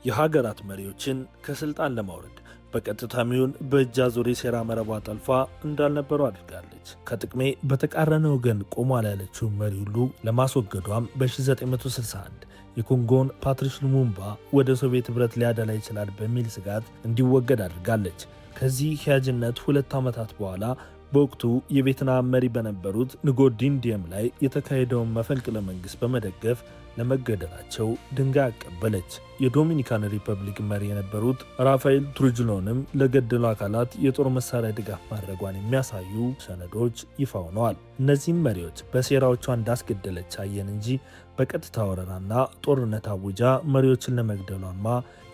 የሀገራት መሪዎችን ከስልጣን ለማውረድ በቀጥታም ይሁን በእጅ አዙር የሴራ መረቧ ጠልፋ እንዳልነበሩ አድርጋለች። ከጥቅሜ በተቃረነ ወገን ቆሟል ያለችውን መሪ ሁሉ ለማስወገዷም በ1961 የኮንጎን ፓትሪስ ሉሙምባ ወደ ሶቪየት ኅብረት ሊያደላ ይችላል በሚል ስጋት እንዲወገድ አድርጋለች። ከዚህ ሕያጅነት 2 ዓመታት በኋላ በወቅቱ የቬትናም መሪ በነበሩት ንጎዲን ዲየም ላይ የተካሄደውን መፈንቅለ መንግሥት በመደገፍ ለመገደላቸው ድንጋይ አቀበለች። የዶሚኒካን ሪፐብሊክ መሪ የነበሩት ራፋኤል ትሩጅሎንም ለገደሉ አካላት የጦር መሳሪያ ድጋፍ ማድረጓን የሚያሳዩ ሰነዶች ይፋ ሆነዋል። እነዚህም መሪዎች በሴራዎቿ እንዳስገደለች አየን እንጂ በቀጥታ ወረራና ጦርነት አውጃ መሪዎችን ለመግደሏማ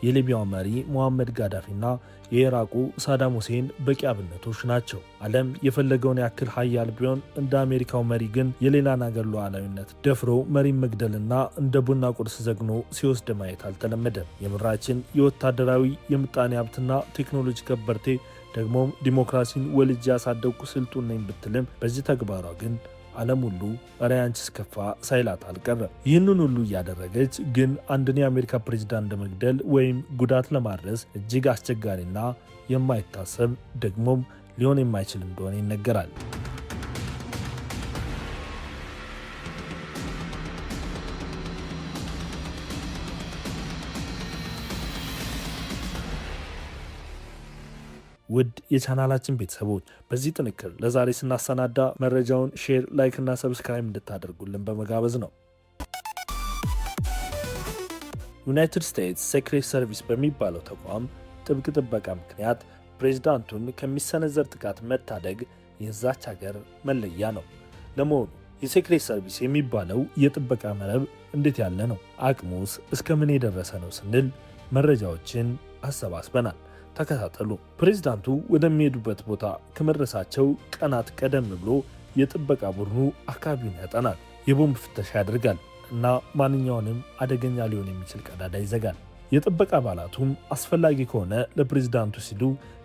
የሊቢያው መሪ ሙአመር ጋዳፊና የኢራቁ ሳዳም ሁሴን በቂ አብነቶች ናቸው። ዓለም የፈለገውን ያክል ሀያል ቢሆን እንደ አሜሪካው መሪ ግን የሌላን አገር ሉዓላዊነት ደፍሮ መሪን መግደልና እንደ ቡና ቁርስ ዘግኖ ሲወስድ ማየት አልተለመደም። የምድራችን የወታደራዊ የምጣኔ ሀብትና ቴክኖሎጂ ከበርቴ ደግሞም ዲሞክራሲን ወልጄ ያሳደግኩ ስልጡን ነኝ ብትልም በዚህ ተግባሯ ግን ዓለም ሁሉ እረ ያንቺስ ከፋ ሳይላት አልቀረም። ይህንን ሁሉ እያደረገች ግን አንድን የአሜሪካ ፕሬዝዳንት ለመግደል ወይም ጉዳት ለማድረስ እጅግ አስቸጋሪና የማይታሰብ ደግሞም ሊሆን የማይችል እንደሆነ ይነገራል። ውድ የቻናላችን ቤተሰቦች በዚህ ጥንክር ለዛሬ ስናሰናዳ መረጃውን ሼር፣ ላይክ እና ሰብስክራይብ እንድታደርጉልን በመጋበዝ ነው። ዩናይትድ ስቴትስ ሴክሬት ሰርቪስ በሚባለው ተቋም ጥብቅ ጥበቃ ምክንያት ፕሬዝዳንቱን ከሚሰነዘር ጥቃት መታደግ የዛች ሀገር መለያ ነው። ለመሆኑ የሴክሬት ሰርቪስ የሚባለው የጥበቃ መረብ እንዴት ያለ ነው? አቅሙስ እስከምን የደረሰ ነው ስንል መረጃዎችን አሰባስበናል። ተከታተሉ። ፕሬዝዳንቱ ወደሚሄዱበት ቦታ ከመድረሳቸው ቀናት ቀደም ብሎ የጥበቃ ቡድኑ አካባቢውን ያጠናል፣ የቦምብ ፍተሻ ያደርጋል እና ማንኛውንም አደገኛ ሊሆን የሚችል ቀዳዳ ይዘጋል። የጥበቃ አባላቱም አስፈላጊ ከሆነ ለፕሬዝዳንቱ ሲሉ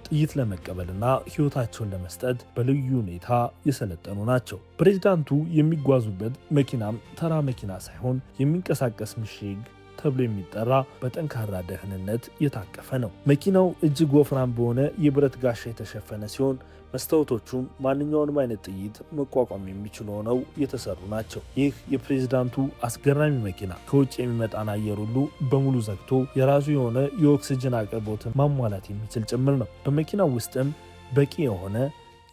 ጥይት ለመቀበልና ሕይወታቸውን ለመስጠት በልዩ ሁኔታ የሰለጠኑ ናቸው። ፕሬዝዳንቱ የሚጓዙበት መኪናም ተራ መኪና ሳይሆን የሚንቀሳቀስ ምሽግ ተብሎ የሚጠራ በጠንካራ ደህንነት የታቀፈ ነው። መኪናው እጅግ ወፍራም በሆነ የብረት ጋሻ የተሸፈነ ሲሆን መስታወቶቹም ማንኛውንም አይነት ጥይት መቋቋም የሚችሉ ሆነው የተሰሩ ናቸው። ይህ የፕሬዝዳንቱ አስገራሚ መኪና ከውጭ የሚመጣን አየር ሁሉ በሙሉ ዘግቶ የራሱ የሆነ የኦክስጅን አቅርቦትን ማሟላት የሚችል ጭምር ነው። በመኪናው ውስጥም በቂ የሆነ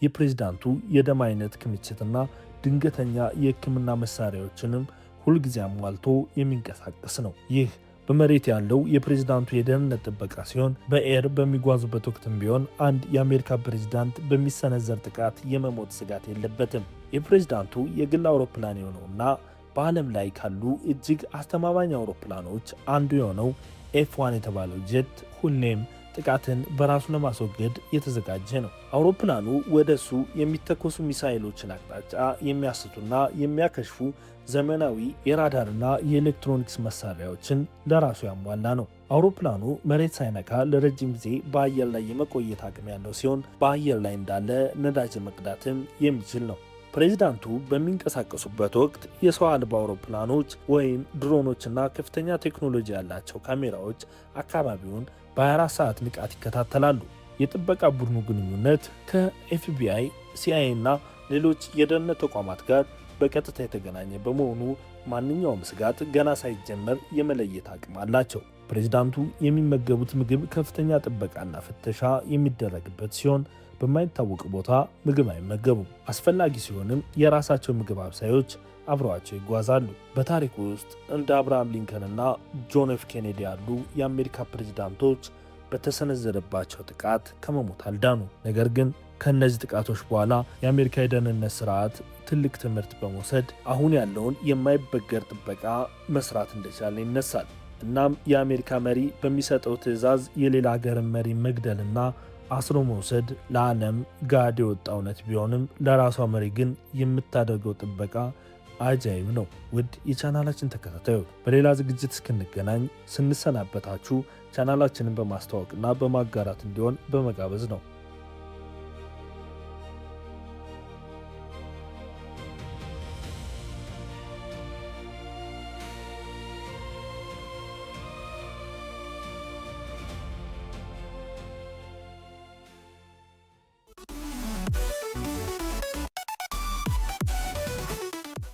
የፕሬዝዳንቱ የደም አይነት ክምችትና ድንገተኛ የሕክምና መሳሪያዎችንም ሁልጊዜ አሟልቶ የሚንቀሳቀስ ነው። ይህ በመሬት ያለው የፕሬዝዳንቱ የደህንነት ጥበቃ ሲሆን በኤር በሚጓዙበት ወቅትም ቢሆን አንድ የአሜሪካ ፕሬዝዳንት በሚሰነዘር ጥቃት የመሞት ስጋት የለበትም። የፕሬዝዳንቱ የግል አውሮፕላን የሆነውና በዓለም ላይ ካሉ እጅግ አስተማማኝ አውሮፕላኖች አንዱ የሆነው F1 የተባለው ጄት ሁሌም ጥቃትን በራሱ ለማስወገድ የተዘጋጀ ነው። አውሮፕላኑ ወደሱ የሚተኮሱ ሚሳኤሎችን አቅጣጫ የሚያስቱና የሚያከሽፉ ዘመናዊ የራዳርና የኤሌክትሮኒክስ መሳሪያዎችን ለራሱ ያሟላ ነው። አውሮፕላኑ መሬት ሳይነካ ለረጅም ጊዜ በአየር ላይ የመቆየት አቅም ያለው ሲሆን በአየር ላይ እንዳለ ነዳጅ መቅዳትም የሚችል ነው። ፕሬዝዳንቱ በሚንቀሳቀሱበት ወቅት የሰው አልባ አውሮፕላኖች ወይም ድሮኖችና ከፍተኛ ቴክኖሎጂ ያላቸው ካሜራዎች አካባቢውን በ24 ሰዓት ንቃት ይከታተላሉ። የጥበቃ ቡድኑ ግንኙነት ከኤፍቢአይ፣ ሲአይኤ እና ሌሎች የደህንነት ተቋማት ጋር በቀጥታ የተገናኘ በመሆኑ ማንኛውም ስጋት ገና ሳይጀመር የመለየት አቅም አላቸው። ፕሬዝዳንቱ የሚመገቡት ምግብ ከፍተኛ ጥበቃና ፍተሻ የሚደረግበት ሲሆን በማይታወቅ ቦታ ምግብ አይመገቡም። አስፈላጊ ሲሆንም የራሳቸው ምግብ አብሳዮች አብረዋቸው ይጓዛሉ። በታሪኩ ውስጥ እንደ አብርሃም ሊንከንና ጆን ኤፍ ኬኔዲ ያሉ የአሜሪካ ፕሬዝዳንቶች በተሰነዘረባቸው ጥቃት ከመሞት አልዳኑ። ነገር ግን ከእነዚህ ጥቃቶች በኋላ የአሜሪካ የደህንነት ስርዓት ትልቅ ትምህርት በመውሰድ አሁን ያለውን የማይበገር ጥበቃ መስራት እንደቻለ ይነሳል። እናም የአሜሪካ መሪ በሚሰጠው ትዕዛዝ የሌላ ሀገርን መሪ መግደልና አስሮ መውሰድ ለዓለም ጋድ የወጣ እውነት ቢሆንም ለራሷ መሪ ግን የምታደርገው ጥበቃ አጃይብ ነው። ውድ የቻናላችን ተከታታዮች በሌላ ዝግጅት እስክንገናኝ ስንሰናበታችሁ ቻናላችንን በማስተዋወቅና በማጋራት እንዲሆን በመጋበዝ ነው።